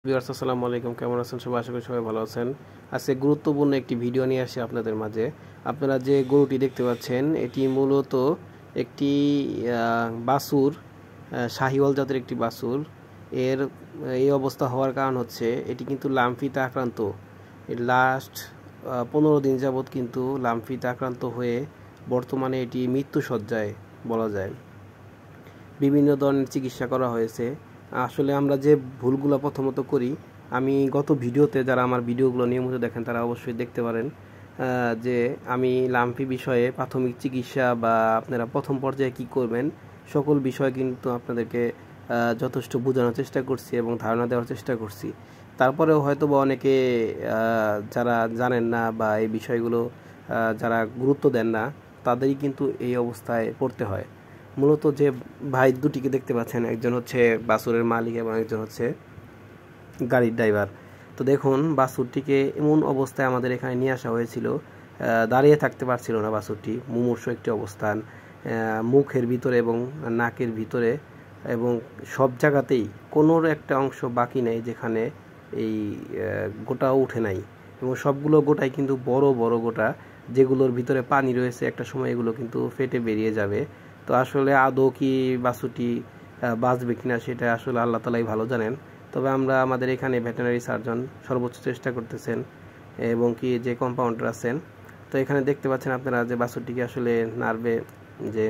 Viewers আসসালামু আলাইকুম, কেমন আছেন সবাই? আশা করি সবাই ভালো আছেন। আজকে গুরুত্বপূর্ণ একটি ভিডিও নিয়ে আসি আপনাদের মাঝে। আপনারা যে গরুটি দেখতে পাচ্ছেন এটি মূলত একটি বাছুর, শাহিওয়াল জাতের একটি বাছুর। এর এই অবস্থা হওয়ার কারণ হচ্ছে এটি কিন্তু লাম্ফিতে আক্রান্ত। এর লাস্ট 15 দিন যাবৎ কিন্তু লাম্ফিতে আক্রান্ত হয়ে বর্তমানে এটি মৃত্যুশয্যায় বলা যায়। বিভিন্ন ধরনের চিকিৎসা করা হয়েছে। আসলে আমরা যে ভুলগুলো প্রথমত করি, আমি গত ভিডিওতে যারা আমার ভিডিওগুলো নিয়মিত দেখেন তারা অবশ্যই দেখতে পারেন যে আমি লাম্পি বিষয়ে প্রাথমিক চিকিৎসা বা আপনারা প্রথম পর্যায়ে কি করবেন সকল বিষয় কিন্তু আপনাদেরকে যথেষ্ট বোঝানোর চেষ্টা করছি এবং ধারণা দেওয়ার চেষ্টা করছি। তারপরেও হয়তো বা অনেকে যারা জানেন না বা এই বিষয়গুলো যারা গুরুত্ব দেন না তাদেরই কিন্তু এই অবস্থায় পড়তে হয়। মূলত যে ভাই দুটিকে দেখতে পাচ্ছেন, একজন হচ্ছে বাছুরের মালিক এবং একজন হচ্ছে গাড়ির ড্রাইভার। তো দেখুন, বাছুরটিকে এমন অবস্থায় আমাদের এখানে নিয়ে আসা হয়েছিল, দাঁড়িয়ে থাকতে পারছিল না বাছুরটি, মুমূর্ষ একটি অবস্থান, মুখের ভিতরে এবং নাকের ভিতরে এবং সব জায়গাতেই কোনো একটা অংশ বাকি নেই যেখানে এই গোটাও উঠে নাই, এবং সবগুলো গোটাই কিন্তু বড় বড় গোটা, যেগুলোর ভিতরে পানি রয়েছে একটা সময় এগুলো কিন্তু ফেটে বেরিয়ে যাবে। তো আসলে আদৌ কি বাছুরটি বাঁচবে কিনা সেটা আসলে আল্লাহ তালাই ভালো জানেন। তবে আমরা আমাদের এখানে ভেটেরিনারি সার্জন সর্বোচ্চ চেষ্টা করতেছেন এবং কি যে কম্পাউন্ডার আছেন। তো এখানে দেখতে পাচ্ছেন আপনারা যে বাছুরটিকে আসলে নার্ভে যে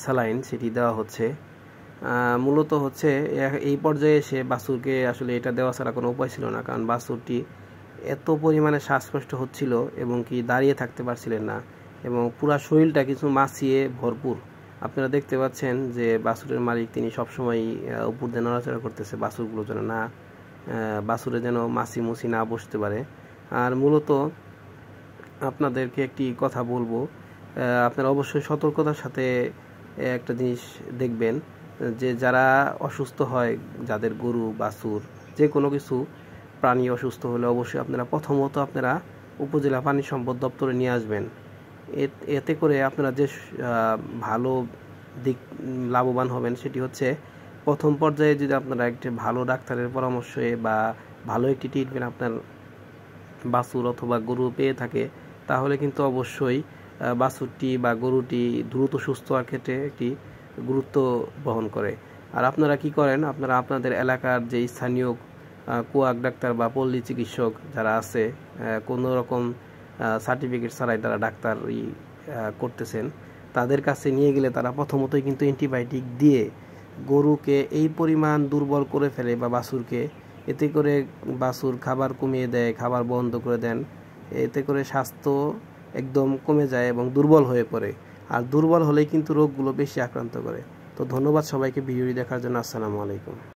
স্যালাইন সেটি দেওয়া হচ্ছে। মূলত হচ্ছে এই পর্যায়ে এসে বাছুরকে আসলে এটা দেওয়া ছাড়া কোনো উপায় ছিল না, কারণ বাছুরটি এত পরিমাণে শ্বাসকষ্ট হচ্ছিল এবং কি দাঁড়িয়ে থাকতে পারছিলেন না এবং পুরো শরীরটা কিছু মাছিয়ে ভরপুর। আপনারা দেখতে পাচ্ছেন যে বাছুরের মালিক তিনি সবসময় উপর দিয়ে নড়াচড়া করতেছে বাছুরগুলো যেন না, বাছুরে যেন মাছি মুছি না বসতে পারে। আর মূলত আপনাদেরকে একটি কথা বলবো, আপনারা অবশ্যই সতর্কতার সাথে একটা জিনিস দেখবেন যে যারা অসুস্থ হয়, যাদের গরু বাছুর যে কোনো কিছু প্রাণী অসুস্থ হলে অবশ্যই আপনারা প্রথমত আপনারা উপজেলা পানি সম্পদ দপ্তরে নিয়ে আসবেন। এতে করে আপনারা যে ভালো দিক লাভবান হবেন সেটি হচ্ছে প্রথম পর্যায়ে যদি আপনারা একটি ভালো ডাক্তারের পরামর্শে বা ভালো একটি ট্রিটমেন্ট আপনার বাছুর অথবা গরু পেয়ে থাকে, তাহলে কিন্তু অবশ্যই বাছুরটি বা গরুটি দ্রুত সুস্থ হওয়ার ক্ষেত্রে একটি গুরুত্ব বহন করে। আর আপনারা কি করেন, আপনারা আপনাদের এলাকার যে স্থানীয় কুয়াক ডাক্তার বা পল্লী চিকিৎসক যারা আছে, কোনো রকম সার্টিফিকেট ছাড়াই তারা ডাক্তারি করতেছেন, তাদের কাছে নিয়ে গেলে তারা প্রথমতই কিন্তু অ্যান্টিবায়োটিক দিয়ে গরুকে এই পরিমাণ দুর্বল করে ফেলে বা বাছুরকে, এতে করে বাছুর খাবার কমিয়ে দেয়, খাবার বন্ধ করে দেন, এতে করে স্বাস্থ্য একদম কমে যায় এবং দুর্বল হয়ে পড়ে। আর দুর্বল হলেই কিন্তু রোগগুলো বেশি আক্রান্ত করে। তো ধন্যবাদ সবাইকে ভিডিওটি দেখার জন্য। আসসালামু আলাইকুম।